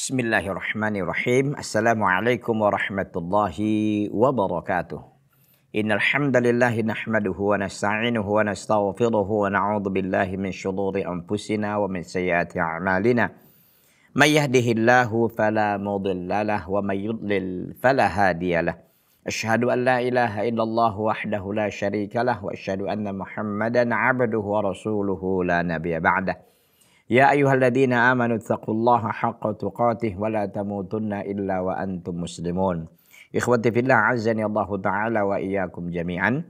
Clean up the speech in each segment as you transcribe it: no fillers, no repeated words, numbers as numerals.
Bismillahirrahmanirrahim. Assalamualaikum warahmatullahi wabarakatuh. Innal hamdalillah nahmaduhu wa nasta'inuhu wa nastaghfiruhu wa na'udzu billahi min shururi anfusina wa min sayyiati a'malina. May yahdihillahu fala mudilla lahu wa may yudlil fala hadiyalah. Asyhadu an la ilaha illallah wahdahu la syarika lah wa asyhadu anna Muhammadan 'abduhu wa rasuluhu la nabiyya ba'dah. Ya ayyuhalladzina amanu taqullaha haqqa tuqatih wa la tamutunna illa wa antum muslimun. Ikhwati fillah azani Allah ta'ala wa iyyakum jami'an.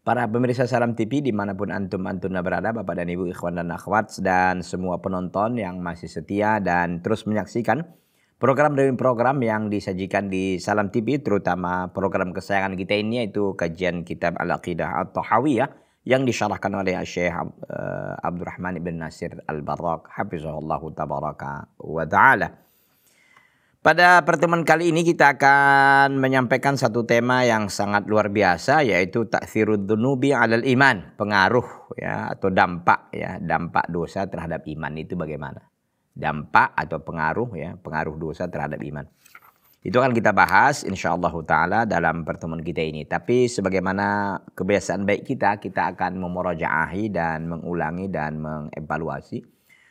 Para pemirsa Salam TV dimanapun antum berada, Bapak dan Ibu, ikhwan dan akhwat, dan semua penonton yang masih setia dan terus menyaksikan program demi program yang disajikan di Salam TV, terutama program kesayangan kita ini yaitu kajian kitab Al-Aqidah At-Tahawiyah yang disyarahkan oleh Syekh Abdurrahman ibn Nasir Al-Barrak hafizahullahu tabaraka wa ta'ala. Pada pertemuan kali ini kita akan menyampaikan satu tema yang sangat luar biasa, yaitu ta'thirud dzunubi 'alal iman, pengaruh ya atau dampak dampak dosa terhadap iman itu bagaimana? Dampak atau pengaruh pengaruh dosa terhadap iman. Itu akan kita bahas insyaallah ta'ala dalam pertemuan kita ini. Tapi sebagaimana kebiasaan baik kita akan memurajaahi dan mengulangi dan mengevaluasi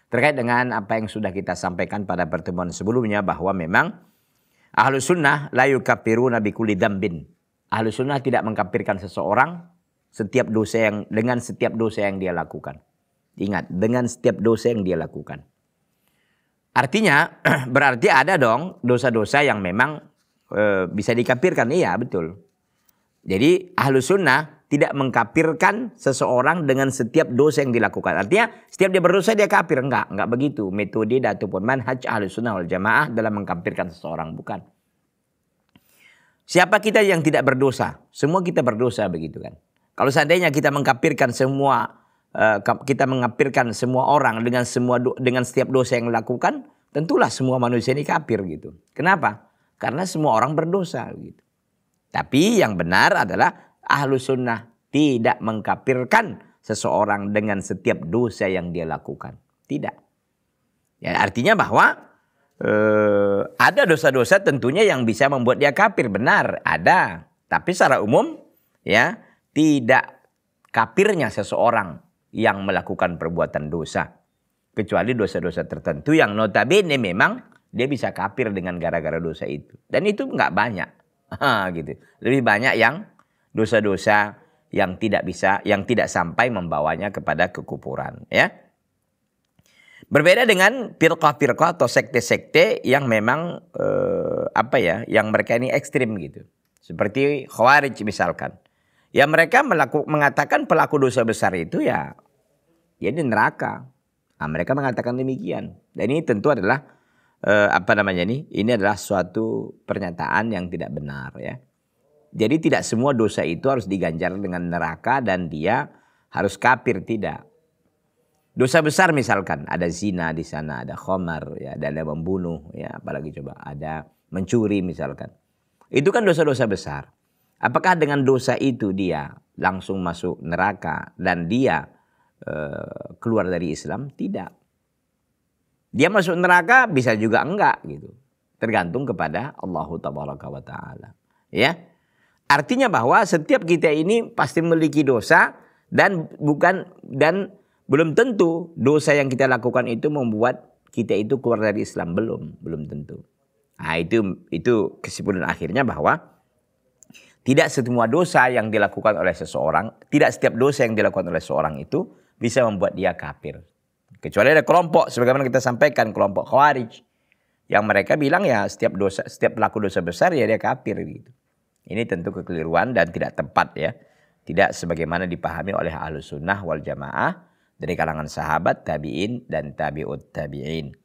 terkait dengan apa yang sudah kita sampaikan pada pertemuan sebelumnya, bahwa memang Ahlus Sunnah la yukaffiruna bikulli dzambin. Ahlus Sunnah tidak mengkafirkan seseorang dengan setiap dosa yang dia lakukan. Ingat, dengan setiap dosa yang dia lakukan. Artinya berarti ada dong dosa-dosa yang memang bisa dikafirkan. Iya, betul. Jadi Ahlus Sunnah tidak mengkafirkan seseorang dengan setiap dosa yang dilakukan. Artinya setiap dia berdosa dia kafir. Enggak begitu metode ataupun manhaj Ahlus Sunnah wal Jamaah dalam mengkafirkan seseorang, bukan. Siapa kita yang tidak berdosa? Semua kita berdosa, begitu kan. Kalau seandainya kita mengkafirkan semua orang dengan setiap dosa yang dilakukan, tentulah semua manusia ini kafir gitu. Kenapa? Karena semua orang berdosa gitu. Tapi yang benar adalah Ahlus Sunnah tidak mengkafirkan seseorang dengan setiap dosa yang dia lakukan. Tidak. Ya, artinya bahwa ada dosa-dosa tentunya yang bisa membuat dia kafir, benar, ada. Tapi secara umum ya tidak kafirnya seseorang yang melakukan perbuatan dosa, kecuali dosa-dosa tertentu yang notabene memang dia bisa kafir dengan gara-gara dosa itu, dan itu nggak banyak gitu. Lebih banyak yang dosa-dosa yang tidak sampai membawanya kepada kekufuran ya. Berbeda dengan firqah-firqah atau sekte-sekte yang memang yang mereka ini ekstrim gitu, seperti Khawarij misalkan. Ya mereka mengatakan pelaku dosa besar itu ya di neraka. Nah, mereka mengatakan demikian. Dan ini tentu adalah ini adalah suatu pernyataan yang tidak benar ya. Jadi tidak semua dosa itu harus diganjar dengan neraka dan dia harus kafir, tidak. Dosa besar misalkan ada zina di sana, ada khamar ya, ada membunuh ya, apalagi coba ada mencuri misalkan. Itu kan dosa-dosa besar. Apakah dengan dosa itu dia langsung masuk neraka dan dia keluar dari Islam? Tidak. Dia masuk neraka bisa juga enggak gitu. Tergantung kepada Allah Tabaraka wa Ta'ala. Ya. Artinya bahwa setiap kita ini pasti memiliki dosa dan belum tentu dosa yang kita lakukan itu membuat kita itu keluar dari Islam, belum tentu. Nah, itu kesimpulan akhirnya bahwa tidak semua dosa yang dilakukan oleh seseorang, tidak setiap dosa yang dilakukan oleh seseorang itu bisa membuat dia kafir. Kecuali ada kelompok, sebagaimana kita sampaikan, kelompok Khawarij, yang mereka bilang ya setiap pelaku dosa besar ya dia kafir gitu. Ini tentu kekeliruan dan tidak tepat ya. Tidak sebagaimana dipahami oleh Ahlus Sunnah wal Jamaah dari kalangan sahabat, tabi'in dan tabi'ut tabi'in.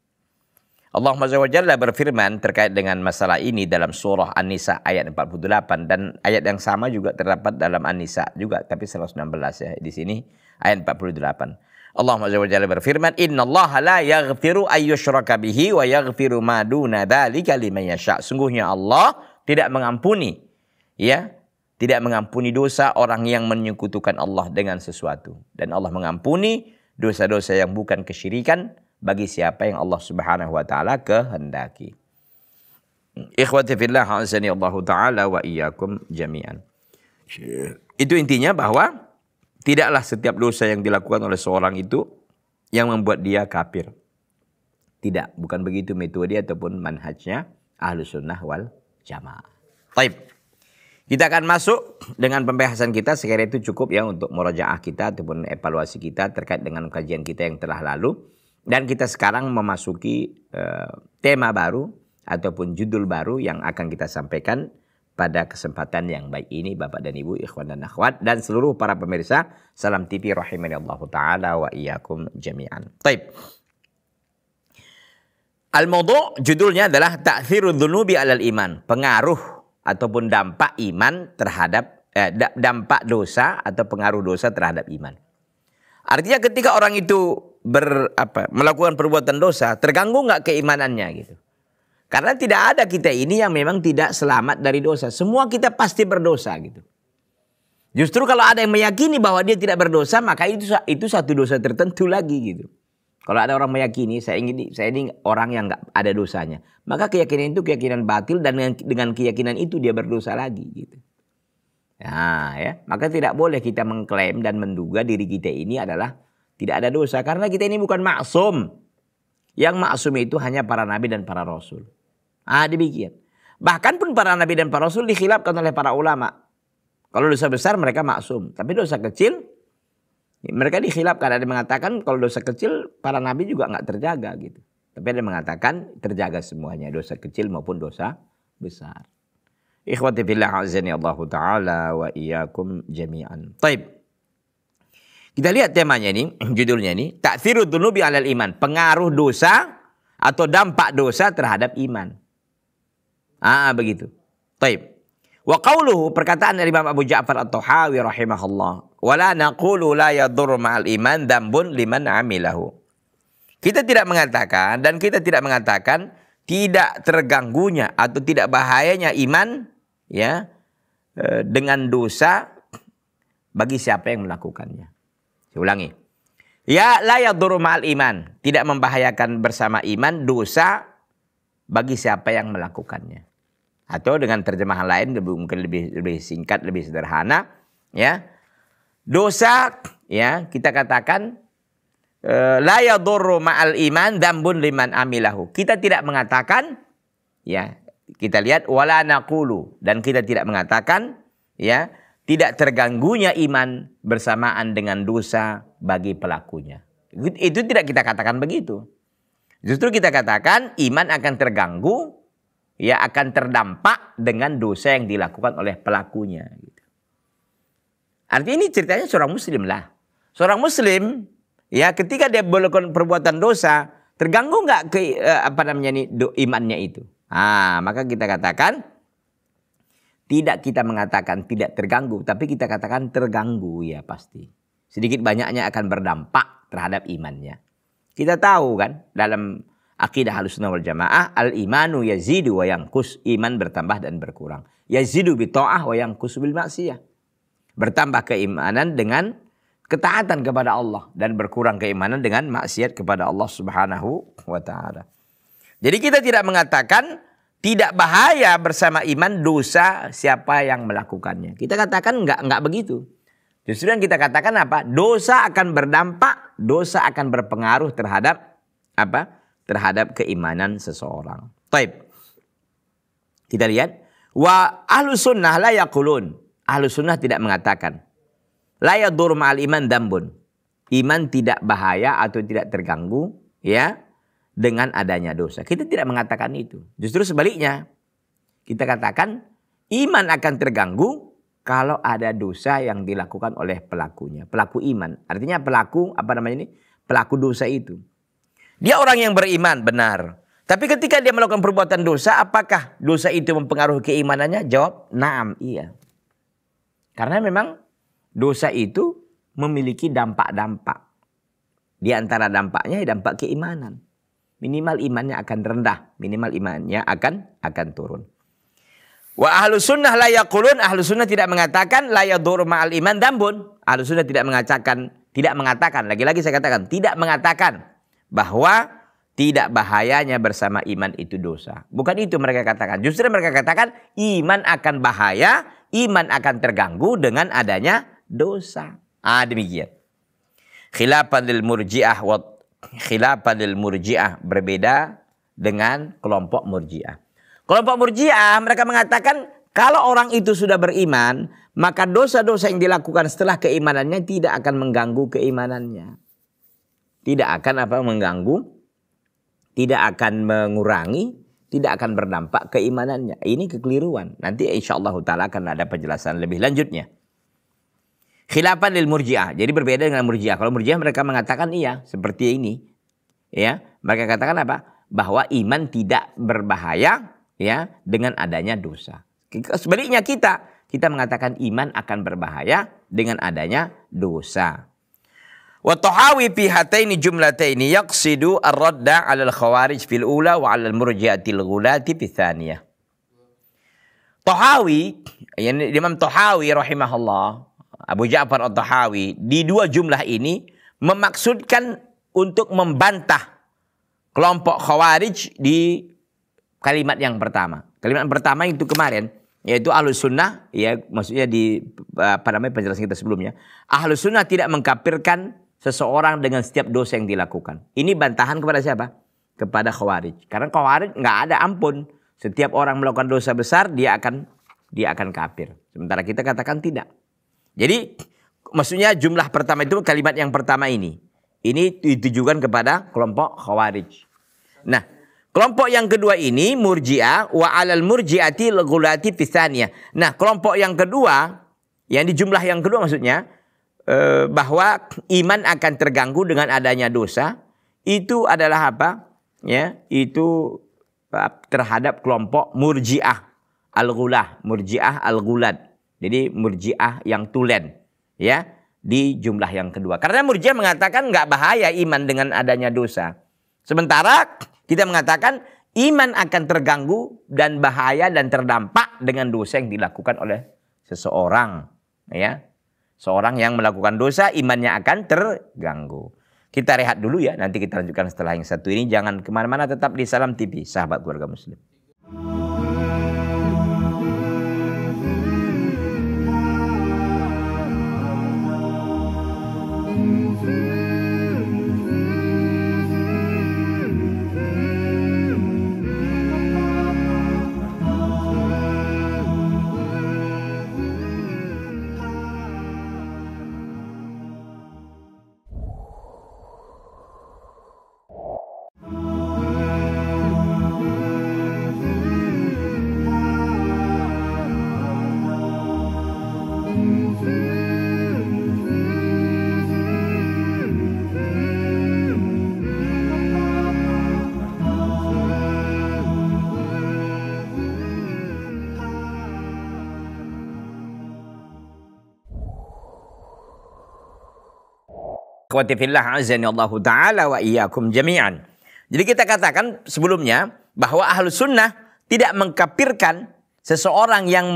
Allah Azza wa Jalla berfirman terkait dengan masalah ini dalam surah An-Nisa ayat 48, dan ayat yang sama juga terdapat dalam An-Nisa juga tapi 116 ya. Di sini ayat 48. Allah Azza wa Jalla berfirman, "Innallaha la yaghfiru ayyushraka bihi wa yaghfiru ma duna dzalika liman yasha." Sungguhnya Allah tidak mengampuni dosa orang yang menyekutukan Allah dengan sesuatu, dan Allah mengampuni dosa-dosa yang bukan kesyirikan bagi siapa yang Allah Subhanahu wa taala kehendaki. Ikhwati fillah, azani Allah taala wa iyyakum jami'an. Itu intinya bahwa tidaklah setiap dosa yang dilakukan oleh seorang itu yang membuat dia kafir. Tidak, bukan begitu metode ataupun manhajnya Ahlus Sunnah wal Jamaah. Baik. Kita akan masuk dengan pembahasan kita, sekiranya itu cukup ya untuk murajaah kita ataupun evaluasi kita terkait dengan kajian kita yang telah lalu. Dan kita sekarang memasuki tema baru ataupun judul baru yang akan kita sampaikan pada kesempatan yang baik ini, Bapak dan Ibu, ikhwan dan akhwat, dan seluruh para pemirsa Salam TV rahimani Allah Ta'ala wa iyyakum jami'an. Baik. Al-Mawdu' judulnya adalah Ta'thirudz Dzunubi 'alal Iman. Pengaruh ataupun dampak iman terhadap dampak dosa atau pengaruh dosa terhadap iman. Artinya ketika orang itu melakukan perbuatan dosa, terganggu nggak keimanannya gitu. Karena tidak ada kita ini yang memang tidak selamat dari dosa. Semua kita pasti berdosa gitu. Justru kalau ada yang meyakini bahwa dia tidak berdosa, maka itu satu dosa tertentu lagi gitu. Kalau ada orang meyakini saya ini orang yang nggak ada dosanya, maka keyakinan itu keyakinan batil dan dengan keyakinan itu dia berdosa lagi gitu. Nah, ya, maka tidak boleh kita mengklaim dan menduga diri kita ini adalah tidak ada dosa karena kita ini bukan maksum. Yang maksum itu hanya para nabi dan para rasul. Demikian. Bahkan pun para nabi dan para rasul dikhilafkan oleh para ulama. Kalau dosa besar mereka maksum, tapi dosa kecil mereka dikhilafkan. Ada yang mengatakan kalau dosa kecil para nabi juga nggak terjaga gitu. Tapi ada yang mengatakan terjaga semuanya, dosa kecil maupun dosa besar. Ikhwati fillah azani Allah Ta'ala wa iyyakum jami'an. Taib. Kita lihat temanya ini, judulnya ini, Ta'thirudz Dzunubi 'alal Iman. Pengaruh dosa atau dampak dosa terhadap iman. Begitu. Taib. Wa qauluhu, perkataan dari Imam Abu Ja'far At-Tahawi rahimahullah, wala naqulu la yadurru ma'al iman dzambun liman 'amilahu. Kita tidak mengatakan dan kita tidak mengatakan tidak terganggunya atau tidak bahayanya iman ya dengan dosa bagi siapa yang melakukannya. Saya ulangi. Ya la yadurru ma'al iman, tidak membahayakan bersama iman dosa bagi siapa yang melakukannya. Atau dengan terjemahan lain mungkin lebih singkat, lebih sederhana, ya. Dosa ya kita katakan la yadurru ma'al iman dzambun liman amilahu. Kita tidak mengatakan ya, kita lihat wala naqulu, dan kita tidak mengatakan ya tidak terganggunya iman bersamaan dengan dosa bagi pelakunya. Itu tidak kita katakan begitu. Justru kita katakan iman akan terganggu, ya akan terdampak dengan dosa yang dilakukan oleh pelakunya. Gitu. Artinya ini ceritanya seorang muslim lah. Seorang muslim, ya ketika dia melakukan perbuatan dosa, terganggu nggak ke imannya itu? Maka kita katakan tidak, kita mengatakan tidak terganggu, tapi kita katakan terganggu ya pasti. Sedikit banyaknya akan berdampak terhadap imannya. Kita tahu kan dalam akidah Ahlussunnah wal Jamaah, al-imanu yazidu wa yanqus, iman bertambah dan berkurang. Yazidu bi ta'ah wa yanqus bil maksiyah. Bertambah keimanan dengan ketaatan kepada Allah dan berkurang keimanan dengan maksiat kepada Allah Subhanahu wa taala. Jadi kita tidak mengatakan tidak bahaya bersama iman dosa siapa yang melakukannya. Kita katakan enggak begitu. Justru yang kita katakan apa? Dosa akan berdampak, dosa akan berpengaruh terhadap apa? Terhadap keimanan seseorang. Taib. Kita lihat, wa ahlus sunnah la yaqulun. Ahlus sunnah tidak mengatakan la yadur ma'al iman dzambun. Iman tidak bahaya atau tidak terganggu ya dengan adanya dosa. Kita tidak mengatakan itu. Justru sebaliknya. Kita katakan iman akan terganggu kalau ada dosa yang dilakukan oleh pelakunya. Pelaku iman. Artinya pelaku pelaku dosa itu. Dia orang yang beriman, benar. Tapi ketika dia melakukan perbuatan dosa, apakah dosa itu mempengaruhi keimanannya? Jawab, na'am, iya. Karena memang dosa itu memiliki dampak-dampak. Di antara dampaknya dampak keimanan. Minimal imannya akan rendah, minimal imannya akan turun. Wa ahlus sunnah la yaqulun, ahlus sunnah tidak mengatakan la yadur ma'al iman dzambun. Ahlus sunnah tidak mengatakan, lagi-lagi saya katakan, tidak mengatakan bahwa tidak bahayanya bersama iman itu dosa. Bukan itu mereka katakan. Justru mereka katakan iman akan bahaya, iman akan terganggu dengan adanya dosa. Demikian. Khilafan lil murji'ah berbeda dengan kelompok murji'ah. Kelompok murji'ah mereka mengatakan kalau orang itu sudah beriman, maka dosa-dosa yang dilakukan setelah keimanannya tidak akan mengganggu keimanannya. Tidak akan mengganggu, tidak akan mengurangi, tidak akan berdampak keimanannya. Ini kekeliruan. Nanti insyaallah ta'ala akan ada penjelasan lebih lanjutnya. Khilafan lil murji'ah. Jadi berbeda dengan murji'ah. Kalau murji'ah mereka mengatakan iya, seperti ini. Ya, mereka katakan apa? Bahwa iman tidak berbahaya ya dengan adanya dosa. Sebaliknya kita mengatakan iman akan berbahaya dengan adanya dosa. Wa tahawi fi hataini jumlataini yaqsidu ar-radda 'ala al-khawarij fil ula wa 'ala al-murji'ati al-ghulati fi tsaniyah. Tahawi, yani Imam Tahawi rahimahullah, Abu Ja'far At-Tahawi di dua jumlah ini memaksudkan untuk membantah kelompok Khawarij di kalimat yang pertama. Kalimat pertama itu kemarin yaitu Ahlus Sunnah, ya maksudnya di penjelasan kita sebelumnya. Ahlus Sunnah tidak mengkafirkan seseorang dengan setiap dosa yang dilakukan. Ini bantahan kepada siapa? Kepada Khawarij. Karena Khawarij nggak ada ampun. Setiap orang melakukan dosa besar dia akan kafir. Sementara kita katakan tidak. Jadi maksudnya jumlah pertama itu kalimat yang pertama ini. Ini ditujukan kepada kelompok Khawarij. Nah, kelompok yang kedua ini Murji'ah wa 'alal murji'ati al-ghulati fi tsaniyah. Nah, kelompok yang kedua, yang di jumlah yang kedua maksudnya bahwa iman akan terganggu dengan adanya dosa, itu adalah apa? Ya, itu terhadap kelompok Murji'ah al-ghulah, Murji'ah al-ghulat. Jadi murji'ah yang tulen ya di jumlah yang kedua. Karena murji'ah mengatakan nggak bahaya iman dengan adanya dosa. Sementara kita mengatakan iman akan terganggu dan bahaya dan terdampak dengan dosa yang dilakukan oleh seseorang. Ya, seorang yang melakukan dosa imannya akan terganggu. Kita rehat dulu ya. Nanti kita lanjutkan setelah yang satu ini. Jangan kemana-mana, tetap di Salam TV, sahabat keluarga Muslim. Akhwati fillah azani Allah Ta'ala wa iyyakum jami'an. Jadi kita katakan sebelumnya bahwa Ahlus Sunnah tidak mengkafirkan seseorang yang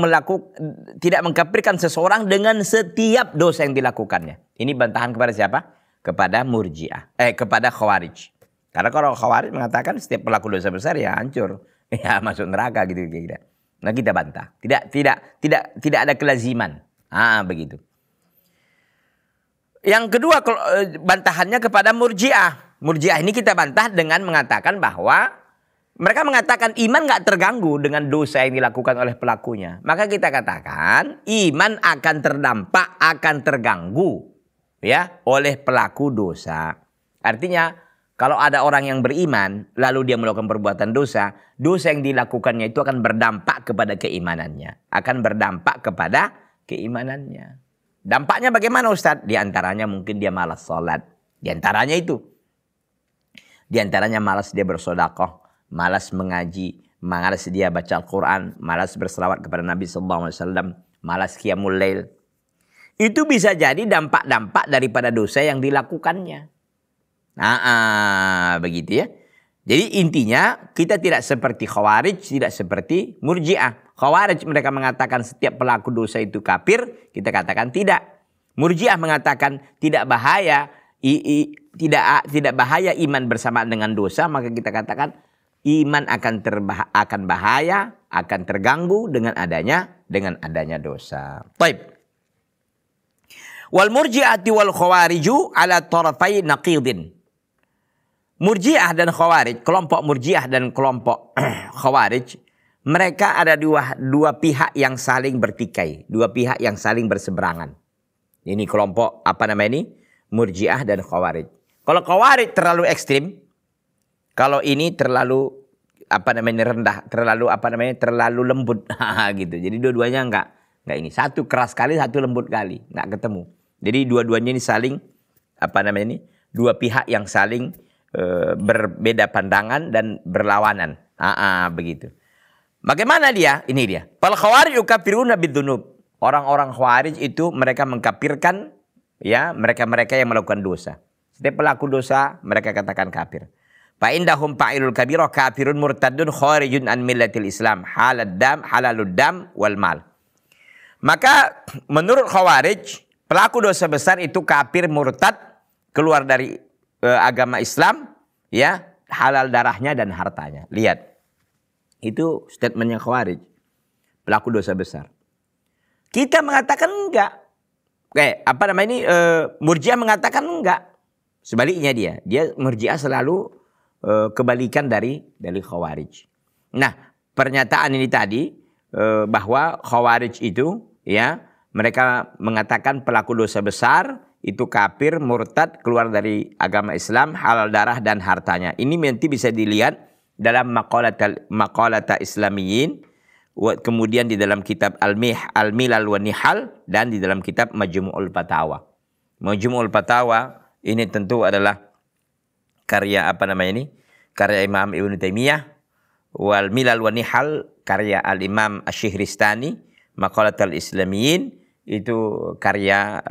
tidak mengkafirkan seseorang dengan setiap dosa yang dilakukannya. Ini bantahan kepada siapa? Kepada Murji'ah, kepada Khawarij. Karena kalau Khawarij mengatakan setiap pelaku dosa besar ya hancur, ya masuk neraka gitu kira-kira. Nah kita bantah, tidak ada kelaziman. Begitu. Yang kedua bantahannya kepada Murji'ah. Murji'ah ini kita bantah dengan mengatakan bahwa mereka mengatakan iman nggak terganggu dengan dosa yang dilakukan oleh pelakunya. Maka kita katakan iman akan terdampak, akan terganggu ya oleh pelaku dosa. Artinya kalau ada orang yang beriman lalu dia melakukan perbuatan dosa, dosa yang dilakukannya itu akan berdampak kepada keimanannya, akan berdampak kepada keimanannya. Dampaknya bagaimana Ustadz? Di antaranya mungkin dia malas sholat. Di antaranya itu. Di antaranya malas dia bersedekah, malas mengaji, malas dia baca Al-Quran, malas berselawat kepada Nabi SAW, malas qiyamul lail. Itu bisa jadi dampak-dampak daripada dosa yang dilakukannya. Begitu ya. Jadi intinya kita tidak seperti Khawarij, tidak seperti Murji'ah. Khawarij mereka mengatakan setiap pelaku dosa itu kafir, kita katakan tidak. Murji'ah mengatakan tidak bahaya, tidak bahaya iman bersamaan dengan dosa, maka kita katakan iman akan bahaya, akan terganggu dengan adanya dosa. Taib. Wal murji'ati wal khawariju ala tarafai naqidin. Murji'ah dan khawarij, kelompok murji'ah dan kelompok khawarij, mereka ada dua pihak yang saling bertikai, dua pihak yang saling berseberangan. Ini kelompok murji'ah dan khawarij. Kalau khawarij terlalu ekstrim, kalau ini terlalu rendah, terlalu lembut gitu. Jadi dua-duanya enggak ini. Satu keras kali, satu lembut kali, enggak ketemu. Jadi dua-duanya ini saling dua pihak yang saling berbeda pandangan dan berlawanan. Begitu. Bagaimana dia? Ini dia. Fal khawarij yukafiruna bidzunub. Orang-orang khawarij itu mereka mengkafirkan mereka yang melakukan dosa. Setiap pelaku dosa mereka katakan kafir. Fa indahum fa'ilul kabirah kafirun murtadun kharijun an millatil Islam halalud dam wal mal. Maka menurut khawarij, pelaku dosa besar itu kafir murtad, keluar dari agama Islam, halal darahnya dan hartanya. Lihat. Itu statementnya khawarij. Pelaku dosa besar. Kita mengatakan enggak. Murji'ah mengatakan enggak. Sebaliknya dia murji'ah selalu kebalikan dari khawarij. Nah, pernyataan ini tadi bahwa khawarij itu mereka mengatakan pelaku dosa besar itu kafir, murtad, keluar dari agama Islam, halal darah dan hartanya. Ini nanti bisa dilihat dalam maqalata Islamiyin, kemudian di dalam kitab Al-Milal wa Nihal, dan di dalam kitab Majmu'ul Fatawa. Majmu'ul Fatawa ini tentu adalah karya karya Imam Ibnu Taimiyah. Wal Milal wa Nihal karya Al-Imam Asy-Syihristani. Maqalatul Islamiyin itu karya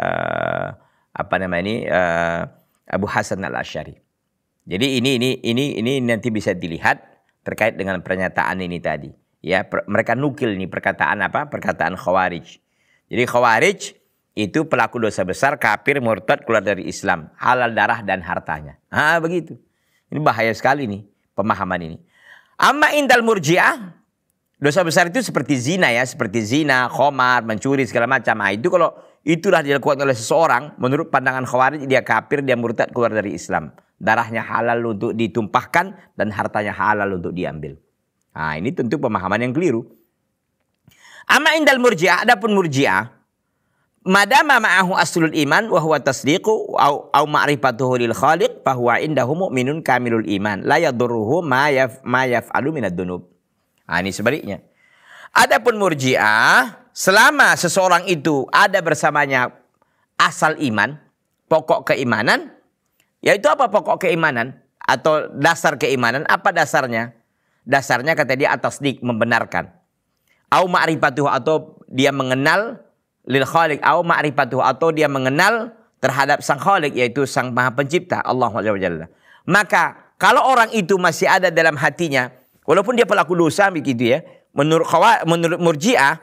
Abu Hasan Al-Asy'ari. Jadi ini nanti bisa dilihat terkait dengan pernyataan ini tadi. Mereka nukil ini perkataan khawarij. Jadi khawarij itu pelaku dosa besar, kafir, murtad, keluar dari Islam, halal darah dan hartanya. Begitu. Ini bahaya sekali nih pemahaman ini. Amma indal murji'ah, dosa besar itu seperti zina, khamar, mencuri segala macam. Itu kalau itulah dilakukan oleh seseorang, menurut pandangan khawarij dia kafir, dia murtad, keluar dari Islam. Darahnya halal untuk ditumpahkan dan hartanya halal untuk diambil. Ini tentu pemahaman yang keliru. Amma indal murji'ah, adapun murji'ah, madama ma'ahu aslul iman wa huwa tasdiqu au ma'rifatuhu lil khaliq fa huwa indahu mu'minun kamilul iman la yadurruhu ma yaf'alu minad dunub. Ini sebaliknya. Adapun murji'ah, selama seseorang itu ada bersamanya asal iman, pokok keimanan, yaitu apa pokok keimanan atau dasar keimanan? Apa dasarnya? Dasarnya kata dia atasdik, membenarkan. Au ma'rifatuhu, atau dia mengenal lil khaliq, au ma'rifatuhu, atau dia mengenal terhadap sang khaliq, yaitu sang maha pencipta Allah Subhanahu. Maka kalau orang itu masih ada dalam hatinya, walaupun dia pelaku dosa begitu menurut murji'ah,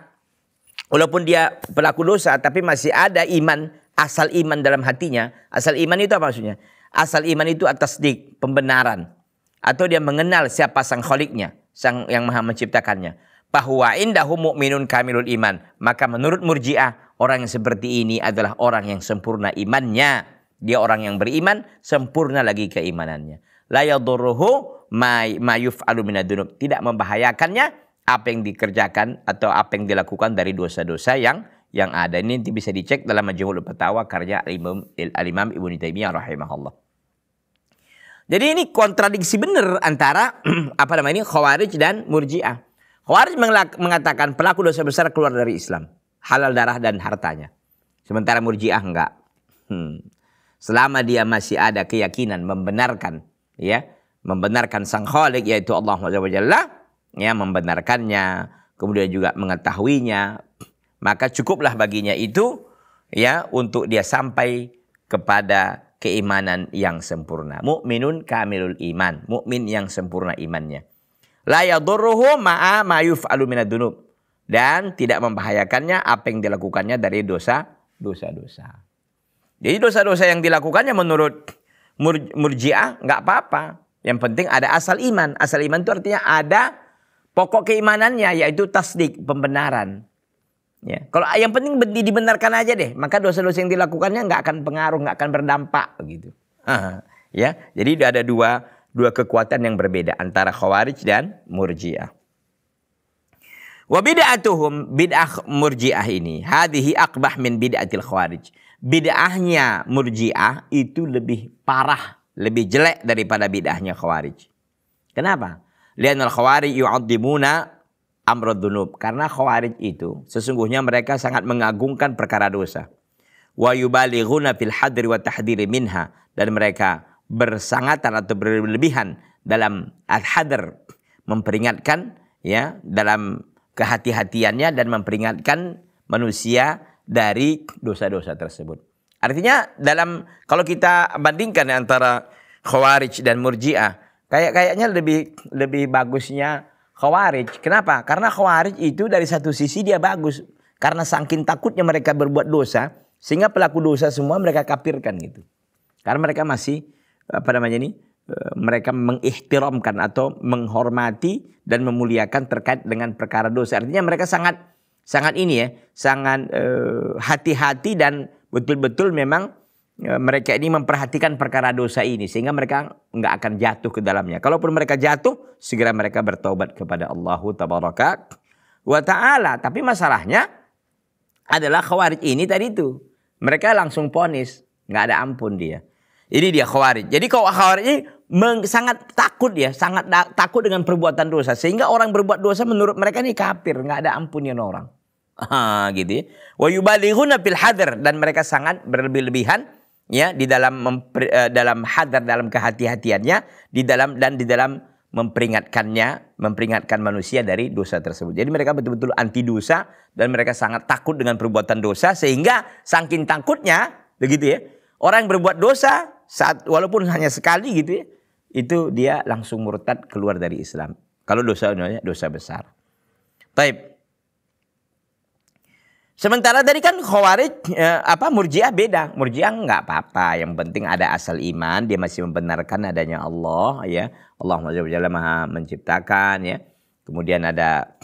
walaupun dia pelaku dosa tapi masih ada iman, asal iman dalam hatinya. Asal iman itu apa maksudnya? Asal iman itu atasdik, pembenaran. Atau dia mengenal siapa sang khaliknya, sang yang maha menciptakannya. Bahwa indahu mu'minun kamilul iman. Maka menurut murji'ah, orang yang seperti ini adalah orang yang sempurna imannya. Dia orang yang beriman, sempurna lagi keimanannya. La yadurruhu ma yuf'alu minad dunub. Tidak membahayakannya apa yang dikerjakan atau apa yang dilakukan dari dosa-dosa yang ada. Ini nanti bisa dicek dalam Majmu'ul Fatawa karya Al-Imam Ibnu Taimiyah rahimahullah. Jadi ini kontradiksi benar antara khawarij dan murji'ah. Khawarij mengatakan pelaku dosa besar keluar dari Islam, halal darah dan hartanya. Sementara murji'ah enggak. Selama dia masih ada keyakinan membenarkan sang khaliq, yaitu Allah Subhanahu, membenarkannya, kemudian juga mengetahuinya, maka cukuplah baginya itu untuk dia sampai kepada keimanan yang sempurna. Mukminun kamilul iman, mukmin yang sempurna imannya. La yadurruhu ma yuf'alu minad dunub, dan tidak membahayakannya apa yang dilakukannya dari dosa-dosa. Jadi dosa-dosa yang dilakukannya menurut Murji'ah nggak apa-apa. Yang penting ada asal iman. Asal iman itu artinya ada pokok keimanannya, yaitu tasdik, pembenaran. Ya, kalau yang penting dibenarkan aja deh, maka dosa-dosa yang dilakukannya nggak akan pengaruh, nggak akan berdampak begitu. Ya, jadi ada dua kekuatan yang berbeda antara Khawarij dan Murji'ah. Wa bid'atuhum, bid'ah Murji'ah ini, hadhihi aqbah min bid'atil Khawarij. Bid'ahnya Murji'ah itu lebih parah, lebih jelek daripada bid'ahnya Khawarij. Kenapa? Li'anal Khawarij yu'azzimuna amrad dzunub. Karena Khawarij itu sesungguhnya mereka sangat mengagungkan perkara dosa. Wa yubalighuna fil hadri wa tahdhiri minha, dan mereka bersangatan atau berlebihan dalam al-hadr, memperingatkan ya, dalam kehati-hatiannya dan memperingatkan manusia dari dosa-dosa tersebut. Artinya kalau kita bandingkan antara Khawarij dan Murji'ah, kayaknya lebih bagusnya Khawarij. Kenapa? Karena Khawarij itu dari satu sisi dia bagus. Karena saking takutnya mereka berbuat dosa, sehingga pelaku dosa semua mereka kafirkan gitu. Karena mereka masih mereka mengihtiramkan atau menghormati dan memuliakan terkait dengan perkara dosa. Artinya mereka sangat hati-hati dan betul-betul memang mereka ini memperhatikan perkara dosa ini sehingga mereka nggak akan jatuh ke dalamnya. Kalaupun mereka jatuh, segera mereka bertaubat kepada Allah Tabaraka wa Ta'ala. Tapi masalahnya adalah Khawarij ini tadi itu, mereka langsung vonis, nggak ada ampun dia. Ini dia Khawarij. Jadi kalau Khawarij ini sangat takut ya, sangat takut dengan perbuatan dosa, sehingga orang berbuat dosa menurut mereka ini kafir, nggak ada ampunnya orang. Gitu ya. Wa yubalighuna fil hadr, dan mereka sangat berlebih-lebihan ya di dalam hadar, dalam kehati-hatiannya, di dalam memperingatkan manusia dari dosa tersebut. Jadi mereka betul-betul anti dosa dan mereka sangat takut dengan perbuatan dosa, sehingga saking takutnya begitu ya, orang yang berbuat dosa walaupun hanya sekali gitu ya, itu dia langsung murtad, keluar dari Islam. Kalau dosanya dosa besar. Taib. Sementara tadi kan Khawarij, Murji'ah beda. Murji'ah nggak apa-apa, yang penting ada asal iman, dia masih membenarkan adanya Allah ya. Allah Maha menciptakan ya. Kemudian ada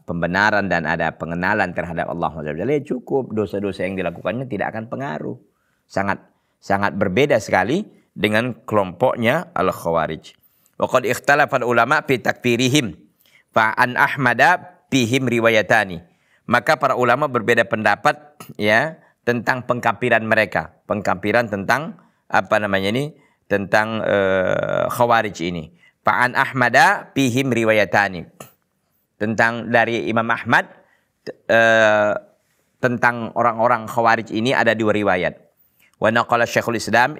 pembenaran dan ada pengenalan terhadap Allah ya, cukup. Dosa-dosa yang dilakukannya tidak akan pengaruh. Sangat berbeda sekali dengan kelompoknya al-Khawarij. Wa qad ikhtalafa al-ulama fi takfirihim fa an Ahmada fihim riwayatani. Maka para ulama berbeda pendapat ya tentang pengkafiran mereka, pengkafiran tentang tentang Khawarij ini. Fa'an Ahmada fihim riwayatani. Tentang dari Imam Ahmad tentang orang-orang Khawarij ini ada dua riwayat. Wa naqala Syekhul Islam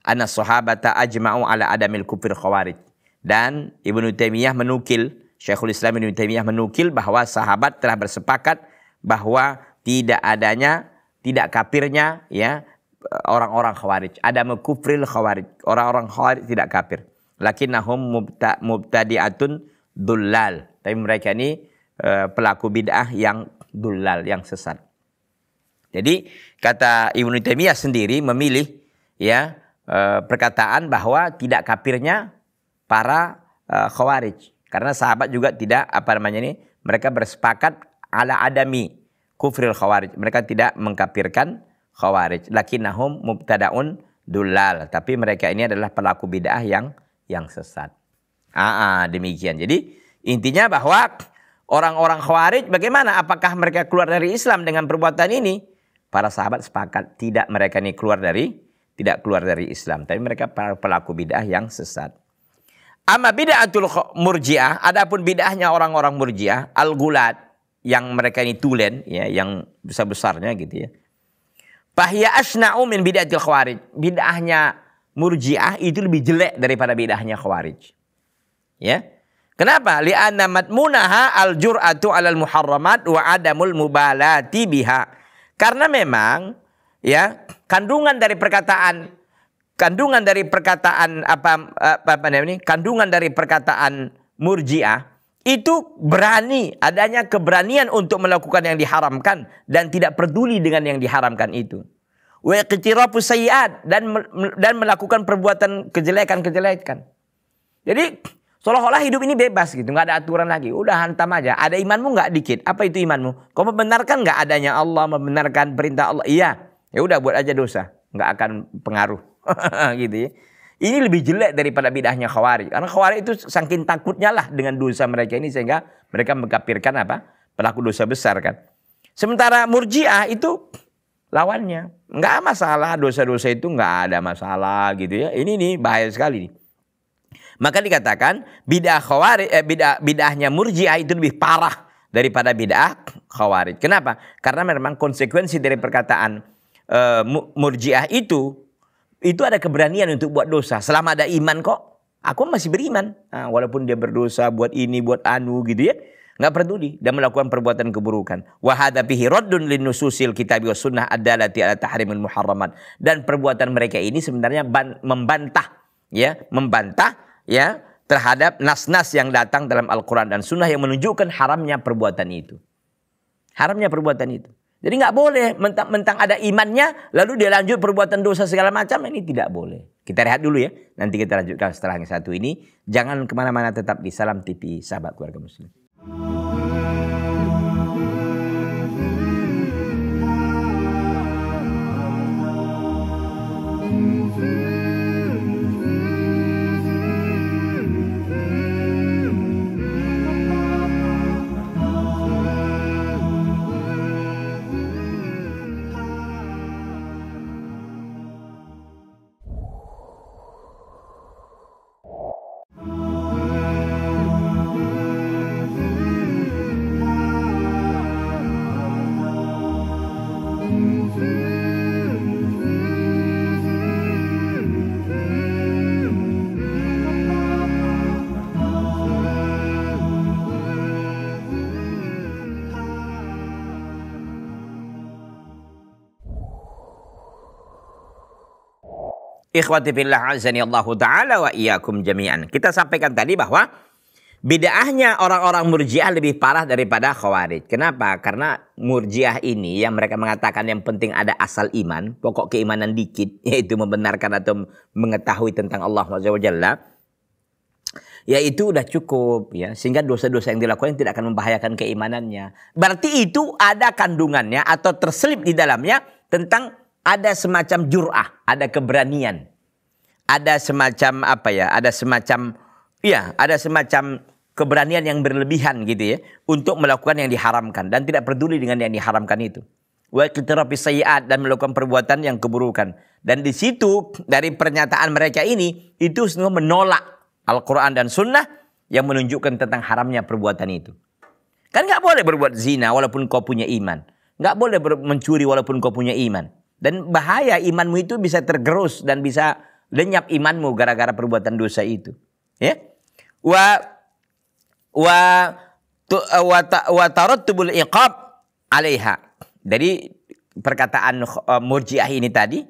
anna sahabata ajma'u ala adamil kufir Khawarij. Dan Ibnu Taimiyah menukil, Syekhul Islam Ibnu Taimiyah menukil bahwa sahabat telah bersepakat bahwa tidak kafirnya ya orang-orang Khawarij. Ada kufril Khawarij, orang-orang Khawarij tidak kafir. Lakinnahum mubtadi'atun dullal. Tapi mereka ini pelaku bid'ah yang dullal, yang sesat. Jadi kata Ibnu Taimiyah sendiri memilih ya perkataan bahwa tidak kafirnya para Khawarij. Karena sahabat juga tidak mereka bersepakat ala adami kufril Khawarij. Mereka tidak mengkafirkan Khawarij. Lakinnahum mubtada'un dullal. Tapi mereka ini adalah pelaku bid'ah yang sesat. Demikian. Jadi intinya bahwa orang-orang Khawarij bagaimana? Apakah mereka keluar dari Islam dengan perbuatan ini? Para sahabat sepakat mereka ini tidak keluar dari Islam. Tapi mereka pelaku bid'ah yang sesat. Amma bid'atul Murji'ah, adapun bid'ahnya orang-orang Murji'ah, al-gulat, yang mereka ini tulen ya, yang besar-besarnya gitu ya. Fahiya asna'u min bid'atil Khawarij. Bid'ahnya Murji'ah itu lebih jelek daripada bid'ahnya Khawarij. Ya. Kenapa? Li'anna matmunaha al-jur'atu 'alal muharramat wa 'adamul mubalati biha. Karena memang ya, kandungan dari perkataan Murji'ah itu adanya keberanian untuk melakukan yang diharamkan dan tidak peduli dengan yang diharamkan itu. wa iqtirafus sayyi'at, dan melakukan perbuatan kejelekan-kejelekan. Jadi seolah-olah hidup ini bebas gitu, nggak ada aturan lagi. Udah hantam aja. Ada imanmu nggak dikit? Apa itu imanmu? Kau membenarkan nggak adanya Allah, membenarkan perintah Allah? Iya. Ya udah buat aja dosa, nggak akan pengaruh. Gitu ya. Ini lebih jelek daripada bid'ahnya Khawarij. Karena Khawarij itu saking takutnya lah dengan dosa mereka ini sehingga mereka mengkafirkan apa? Pelaku dosa besar kan. Sementara Murji'ah itu lawannya. Nggak masalah, dosa-dosa itu nggak ada masalah gitu ya. Ini nih bahaya sekali nih. Maka dikatakan bid'ah Khawarij, bid'ahnya Murji'ah itu lebih parah daripada bid'ah Khawarij. Kenapa? Karena memang konsekuensi dari perkataan Murji'ah itu ada keberanian untuk buat dosa. Selama ada iman kok, aku masih beriman. Nah, walaupun dia berdosa, buat ini, buat anu gitu ya. Nggak peduli dan melakukan perbuatan keburukan. Wa hadza fihi raddun linususil kitab wa sunnah ad-dalati ala tahrimil muharramat. Dan perbuatan mereka ini sebenarnya membantah ya terhadap nas-nas yang datang dalam Al-Quran dan Sunnah yang menunjukkan haramnya perbuatan itu. Haramnya perbuatan itu. Jadi nggak boleh mentang-mentang ada imannya lalu dia lanjut perbuatan dosa segala macam, ini tidak boleh. Kita rehat dulu ya. Nanti kita lanjutkan setelah yang satu ini. Jangan kemana-mana, tetap di Salam TV Sahabat Keluarga Muslim. Ikhwati fillah azani Allah ta'ala wa iyyakum jami'an. Kita sampaikan tadi bahwa bid'ahnya orang-orang Murji'ah lebih parah daripada Khawarij. Kenapa? Karena Murji'ah ini yang mereka mengatakan yang penting ada asal iman, pokok keimanan dikit, yaitu membenarkan atau mengetahui tentang Allah Azza wa Jalla, ya itu udah cukup ya, sehingga dosa-dosa yang dilakukan tidak akan membahayakan keimanannya. Berarti itu ada kandungannya atau terselip di dalamnya tentang ada semacam jur'ah, ada keberanian. Ada semacam apa ya? Ada semacam keberanian yang berlebihan gitu ya untuk melakukan yang diharamkan dan tidak peduli dengan yang diharamkan itu. Wa iqtirafis sayyi'at, dan melakukan perbuatan yang keburukan. Dan di situ dari pernyataan mereka ini itu semua menolak Al-Qur'an dan Sunnah yang menunjukkan tentang haramnya perbuatan itu. Kan nggak boleh berbuat zina walaupun kau punya iman. Nggak boleh mencuri walaupun kau punya iman. Dan bahaya imanmu itu bisa tergerus dan bisa lenyap imanmu gara-gara perbuatan dosa itu. Ya. Wa tarattubul iqab 'alaiha. Dari perkataan Murji'ah ini tadi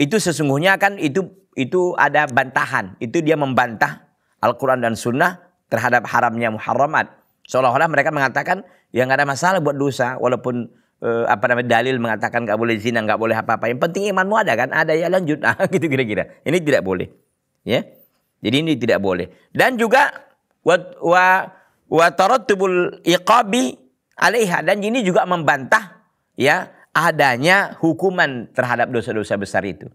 itu sesungguhnya kan itu ada bantahan. Itu dia membantah Al-Qur'an dan Sunnah terhadap haramnya muharramat. Seolah-olah mereka mengatakan ya nggak ada masalah buat dosa walaupun dalil mengatakan nggak boleh zina, nggak boleh apa-apa. Yang penting imanmu ada kan? Ada ya lanjut. Nah, gitu kira-kira. Ini tidak boleh. Ya. Jadi ini tidak boleh. Dan juga wa tarattubul iqabi 'alaiha, dan ini juga membantah ya adanya hukuman terhadap dosa-dosa besar itu.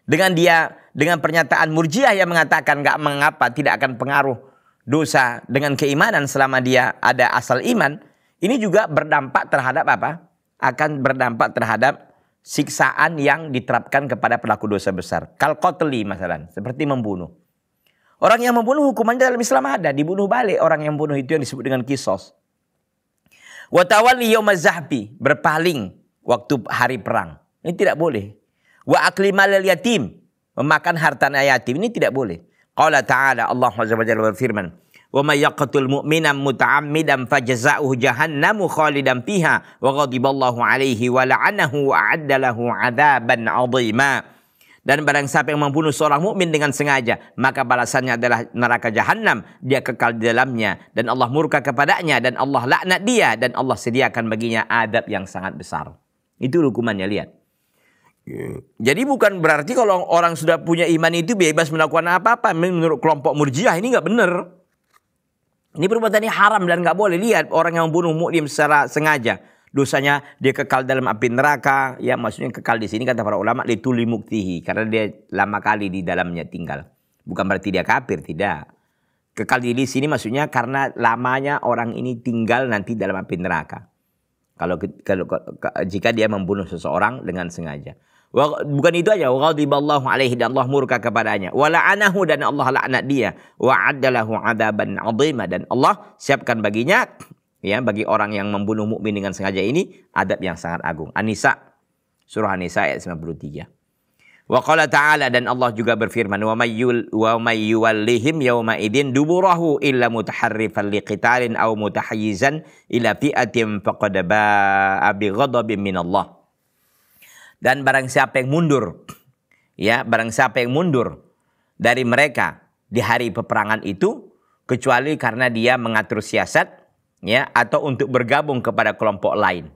Dengan pernyataan Murji'ah yang mengatakan nggak mengapa, tidak akan pengaruh dosa dengan keimanan selama dia ada asal iman, ini juga berdampak terhadap apa? Akan berdampak terhadap siksaan yang diterapkan kepada pelaku dosa besar. Kal qatli masalan, seperti membunuh. Orang yang membunuh hukumannya dalam Islam ada, dibunuh balik orang yang membunuh itu yang disebut dengan qisas. Wa tawalli yaumaz zahfi, berpaling waktu hari perang. Ini tidak boleh. Wa akli malal yatim, memakan harta yatim, ini tidak boleh. Qala ta'ala, Allah Azza wa Jalla berfirman, wa may yaqtul mu'mina muta'ammidan fajaza'uhu jahannamu khalidan fiha wa ghadiballahu alaihi wa la'anahu wa a'adda lahu 'adzaban 'azima. Dan barang siapa yang membunuh seorang mukmin dengan sengaja, maka balasannya adalah neraka jahanam, dia kekal di dalamnya, dan Allah murka kepadanya, dan Allah laknat dia, dan Allah sediakan baginya adab yang sangat besar. Itu hukumannya, lihat. Jadi bukan berarti kalau orang sudah punya iman itu bebas melakukan apa-apa. Menurut kelompok Murji'ah ini nggak benar. Ini perbuatan ini haram dan nggak boleh. Lihat orang yang membunuh mukmin secara sengaja, dosanya dia kekal dalam api neraka. Ya maksudnya kekal di sini kata para ulama lituli muktihi, karena dia lama kali di dalamnya tinggal. Bukan berarti dia kafir, tidak. Kekal di sini maksudnya karena lamanya orang ini tinggal nanti dalam api neraka. Kalau jika dia membunuh seseorang dengan sengaja. Bukan itu aja, wa ghadiballahu alaihi, dan Allah murka kepadanya, wa la'anahu, dan Allah laknat dia, wa addalahu adaban 'azima, dan Allah siapkan baginya, ya, bagi orang yang membunuh mukmin dengan sengaja ini adab yang sangat agung. An-Nisa, surah An-Nisa ayat 93. Wa qala ta'ala, dan Allah juga berfirman, wa may yuwallihim yawma idin duburahu illa mutaharrifan liqitalin aw mutahayyizan ila fi'atin faqad ba'a bi ghadabin minallah. Dan barang siapa yang mundur, ya, barang siapa yang mundur dari mereka di hari peperangan itu, kecuali karena dia mengatur siasat, ya, atau untuk bergabung kepada kelompok lain.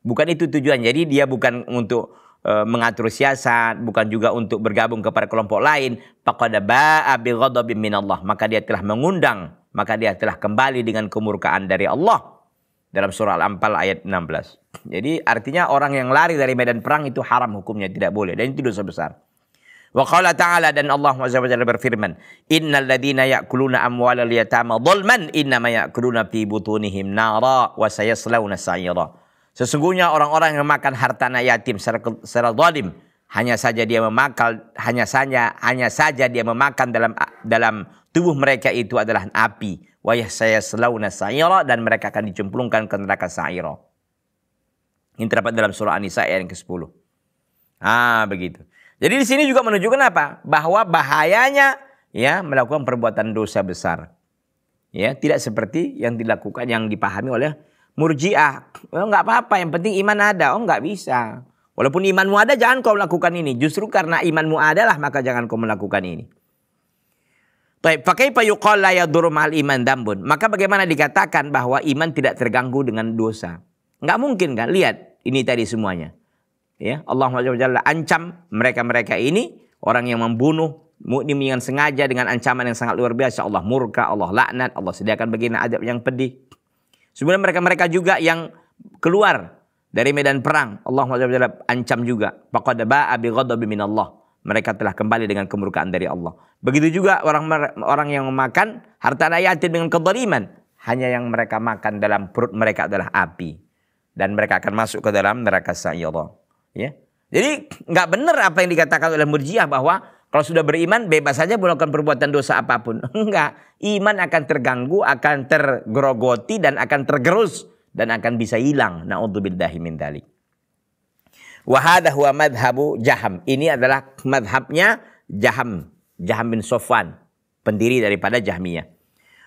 Bukan itu tujuan. Jadi dia bukan untuk mengatur siasat, bukan juga untuk bergabung kepada kelompok lain. Faqad ba'a bi ghadabin minallah, maka dia telah mengundang, maka dia telah kembali dengan kemurkaan dari Allah. Dalam surah Al-Anfal ayat 16. Jadi artinya orang yang lari dari medan perang itu haram hukumnya, tidak boleh, dan itu dosa besar. Wa qala ta'ala, dan Allah SWT berfirman, innal ladzina ya'kuluna amwalal yatama dzulman innama ya'kuluna fi butunihim nara wa sayaslawna sa'ira. Sesungguhnya orang-orang yang makan harta anak yatim secara zalim, hanya saja dia memakan dalam tubuh mereka itu adalah api. Wa sayaslawna sa'ira, dan mereka akan dicemplungkan ke neraka sa'ira. Ini terdapat dalam surah An-Nisa ayat yang ke-10. Begitu. Jadi di sini juga menunjukkan apa? Bahwa bahayanya, ya, melakukan perbuatan dosa besar. Ya, tidak seperti yang dilakukan, yang dipahami oleh Murji'ah. Enggak apa-apa, yang penting iman ada. Enggak bisa. Walaupun imanmu ada, jangan kau melakukan ini. Justru karena imanmu adalah, maka jangan kau melakukan ini. Fakaifa yuqal la yadurru ma'al iman dambun. Maka bagaimana dikatakan bahwa iman tidak terganggu dengan dosa? Enggak mungkin kan? Lihat, ini tadi semuanya. Ya, Allah SWT ancam mereka-mereka ini, orang yang membunuh mukmin dengan sengaja dengan ancaman yang sangat luar biasa. Allah murka, Allah laknat, Allah sediakan baginya adab yang pedih. Sebenarnya mereka-mereka juga yang keluar dari medan perang, Allah SWT ancam juga. Faqad ba'a bi ghadabin minallah. Mereka telah kembali dengan kemurkaan dari Allah. Begitu juga orang yang memakan harta anak yatim dengan kezaliman. Hanya yang mereka makan dalam perut mereka adalah api. Dan mereka akan masuk ke dalam neraka sa'ira. Ya. Jadi nggak benar apa yang dikatakan oleh Murji'ah bahwa kalau sudah beriman bebas saja melakukan perbuatan dosa apapun. Enggak. Iman akan terganggu, akan tergerogoti, dan akan tergerus. Dan akan bisa hilang. Na'udzubillahi min dzalik. Wa hadha huwa madhabu Jaham. Ini adalah madhabnya Jaham. Jaham bin Safwan, pendiri daripada Jahmiyah.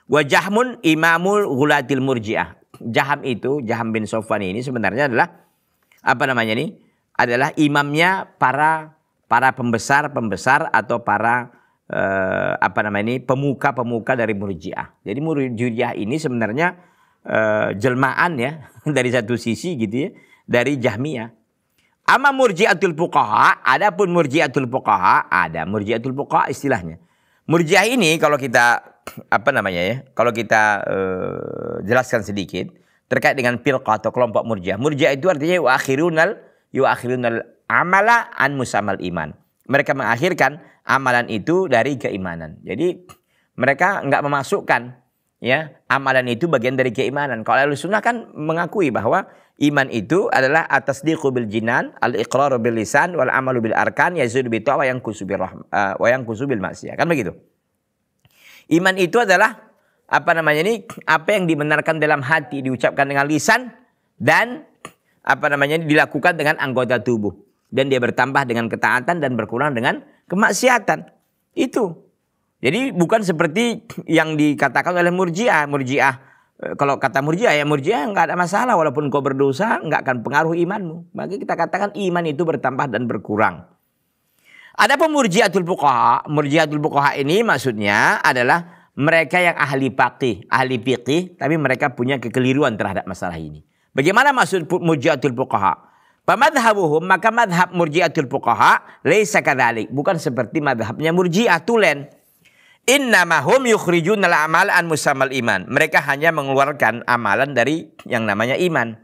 Wa Jahmun imamul ghulatil Murji'ah. Jaham bin Safwan ini sebenarnya adalah adalah imamnya para pembesar atau para pemuka dari Murji'ah. Jadi Murji'ah ini sebenarnya jelmaan, ya, dari satu sisi gitu, ya, dari Jahmiyah. Ama Murji'atul fuqaha, adapun Murji'atul fuqaha, ada Murji'atul fuqaha istilahnya. Murji'ah ini kalau kita kalau kita jelaskan sedikit terkait dengan firqah atau kelompok Murji'ah. Murji'ah itu artinya yuakhirunal amala an musamal iman. Mereka mengakhirkan amalan itu dari keimanan. Jadi mereka enggak memasukkan, ya, amalan itu bagian dari keimanan. Kalau Ahlussunnah kan mengakui bahwa iman itu adalah atasdiqu bil jinan, al-iqraru bil lisan, wal amalu bil arkan, yazidu bi ta'wa yang kusubil maksiyah. Kan begitu. Iman itu adalah apa yang dibenarkan dalam hati, diucapkan dengan lisan, dan dilakukan dengan anggota tubuh, dan dia bertambah dengan ketaatan dan berkurang dengan kemaksiatan. Itu. Jadi bukan seperti yang dikatakan oleh Murji'ah. Kalau kata Murji'ah nggak ada masalah, walaupun kau berdosa nggak akan pengaruh imanmu. Maka kita katakan iman itu bertambah dan berkurang. Adapun Murji'atul fuqaha ini maksudnya adalah mereka yang ahli fiqih, tapi mereka punya kekeliruan terhadap masalah ini. Bagaimana maksud Murji'atul fuqaha? Famadhabuhum, maka madhab murji'atul fuqaha laisa kadzalik, bukan seperti madhabnya murji'ah tulen. Innamahum yukhrijunal amal an musammal iman. Mereka hanya mengeluarkan amalan dari yang namanya iman.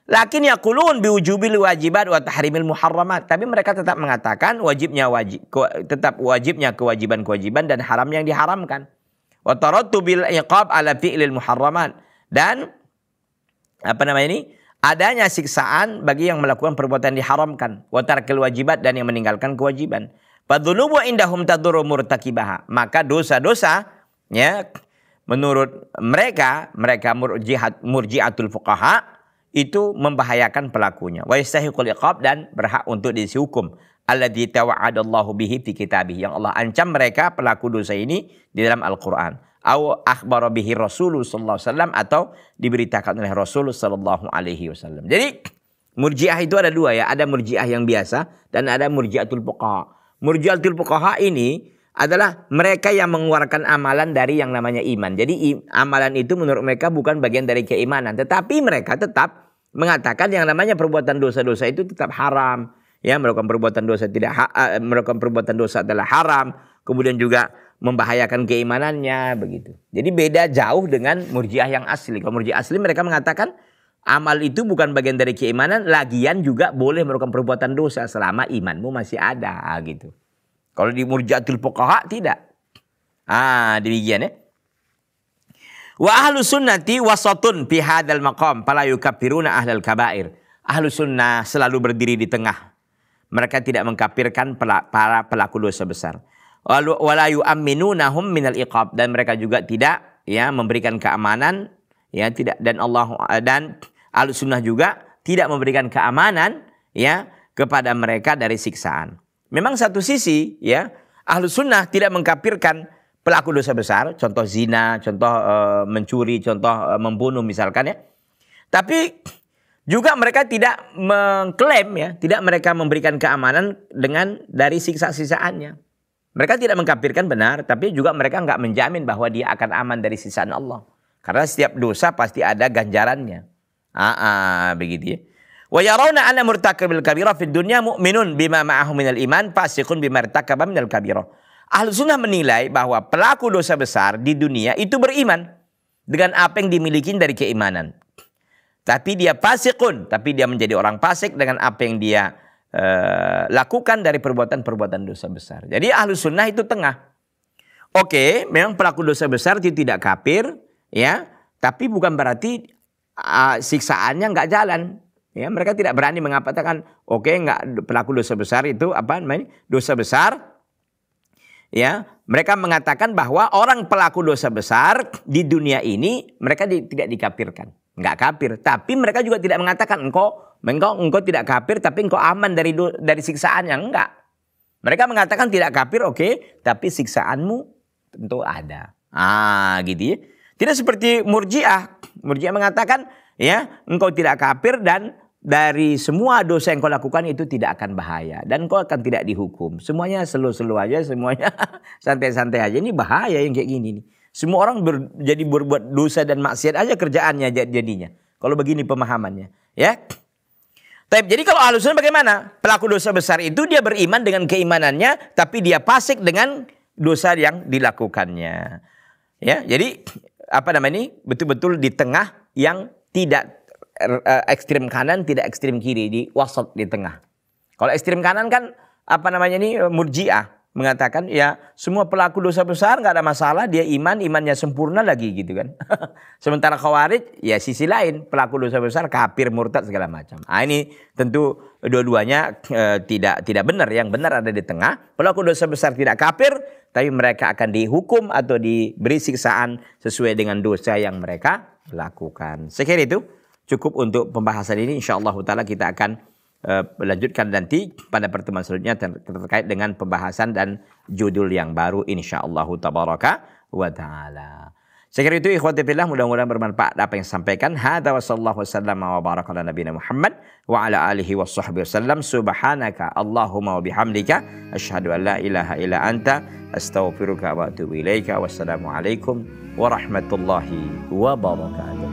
Lakin yaqulun biwujubil wajibat wa tahrimil muharramat. Tapi mereka tetap mengatakan tetap wajibnya kewajiban-kewajiban dan haram yang diharamkan. Wa tarattu bil iqab ala fi'lil muharramat. Dan adanya siksaan bagi yang melakukan perbuatan diharamkan. Wa tarkil wajibat, dan yang meninggalkan kewajiban. Fadzunubu indahum tadurru murtakibaha. Maka dosa-dosa, ya, menurut mereka murji'atul fuqaha, itu membahayakan pelakunya. Wa yastahiqul iqab, dan berhak untuk dihukum. Alladzi tawa'adallahu bihi fi kitabih, yang Allah ancam mereka pelaku dosa ini di dalam Al-Qur'an. Au akhbara bihi Rasulullah sallallahu alaihi wasallam, atau diberitakan oleh Rasul sallallahu alaihi wasallam. Jadi murji'ah itu ada dua, ya, ada murji'ah yang biasa dan ada murji'atul fuqaha. Murji'atul fuqaha ini adalah mereka yang mengeluarkan amalan dari yang namanya iman. Jadi amalan itu menurut mereka bukan bagian dari keimanan, tetapi mereka tetap mengatakan yang namanya perbuatan dosa-dosa itu tetap haram. Ya, melakukan perbuatan dosa adalah haram. Kemudian juga membahayakan keimanannya, begitu. Jadi beda jauh dengan murji'ah yang asli. Kalau murji'ah asli mereka mengatakan amal itu bukan bagian dari keimanan, lagian juga boleh melakukan perbuatan dosa selama imanmu masih ada, gitu. Kalau di murji'atul fuqaha tidak. Demikian, ya. Wa ahlu sunnati wasatun fi hadzal maqam fala yukaffiruna ahlal kabair. Ahlu sunnah selalu berdiri di tengah. Mereka tidak mengkafirkan para pelaku dosa besar. Wala yu'minunahum minal iqab, dan mereka juga tidak, ya, memberikan keamanan, ya, tidak, dan ahlu sunnah juga tidak memberikan keamanan, ya, kepada mereka dari siksaan. Memang satu sisi, ya, ahlu sunnah tidak mengkafirkan pelaku dosa besar, contoh zina, contoh mencuri, contoh membunuh misalkan, ya. Tapi juga mereka tidak mengklaim, ya, tidak mereka memberikan keamanan dari siksa-siksaannya. Mereka tidak mengkafirkan benar, tapi juga mereka nggak menjamin bahwa dia akan aman dari siksaan Allah. Karena setiap dosa pasti ada ganjarannya. Begitu, ya. Wa yarawna anna murtakabil kabirah fid dunya mu'minun bima ma'ahu minal iman fasiqun bima irtakaba minal kabirah. Ahlu sunnah menilai bahwa pelaku dosa besar di dunia itu beriman dengan apa yang dimiliki dari keimanan. Tapi dia fasiqun, tapi dia menjadi orang fasik dengan apa yang dia lakukan dari perbuatan-perbuatan dosa besar. Jadi ahlu sunnah itu tengah. Oke, memang pelaku dosa besar itu tidak kafir, ya, tapi bukan berarti siksaannya nggak jalan. Ya, mereka tidak berani mengatakan, oke, nggak, pelaku dosa besar itu dosa besar. Ya, mereka mengatakan bahwa orang pelaku dosa besar di dunia ini mereka tidak dikafirkan, nggak kafir. Tapi mereka juga tidak mengatakan engkau tidak kafir, tapi engkau aman dari siksaannya, enggak. Mereka mengatakan tidak kafir, oke, tapi siksaanmu tentu ada. Gitu, ya. Tidak seperti murji'ah. Murji'ah mengatakan, ya, engkau tidak kafir dan dari semua dosa yang kau lakukan itu tidak akan bahaya. Dan kau akan tidak dihukum. Semuanya selu-selu aja, semuanya santai-santai aja. Ini bahaya yang kayak gini nih. Semua orang jadi berbuat dosa dan maksiat aja kerjaannya jadinya. Kalau begini pemahamannya. Ya. Jadi kalau ahlu sunnah bagaimana? Pelaku dosa besar itu dia beriman dengan keimanannya. Tapi dia fasik dengan dosa yang dilakukannya. Ya, jadi betul-betul di tengah yang tidak ekstrim kanan, tidak ekstrim kiri, di wasat, di tengah. Kalau ekstrim kanan kan murji'ah mengatakan, ya, semua pelaku dosa besar nggak ada masalah, dia imannya sempurna lagi, gitu kan. Sementara khawarij, ya, sisi lain, pelaku dosa besar kafir, murtad, segala macam. Ini tentu dua-duanya tidak benar. Yang benar ada di tengah. Pelaku dosa besar tidak kafir, tapi mereka akan dihukum atau diberi siksaan sesuai dengan dosa yang mereka lakukan. Sekira itu cukup untuk pembahasan ini. InsyaAllah ta'ala kita akan lanjutkan nanti pada pertemuan selanjutnya terkait dengan pembahasan dan judul yang baru, InsyaAllah tabaraka wa ta'ala. Sekira itu ikhwati fillah, mudah-mudahan bermanfaat apa yang disampaikan. Hadza wa sallallahu wasallam wa baraka ala nabiyina Muhammad wa ala alihi wa sahbihi wasallam. Subhanaka Allahumma wa bihamdika asyhadu an la ilaha illa anta astaghfiruka wa atubu ilaika. Wassalamualaikum warahmatullahi wabarakatuh.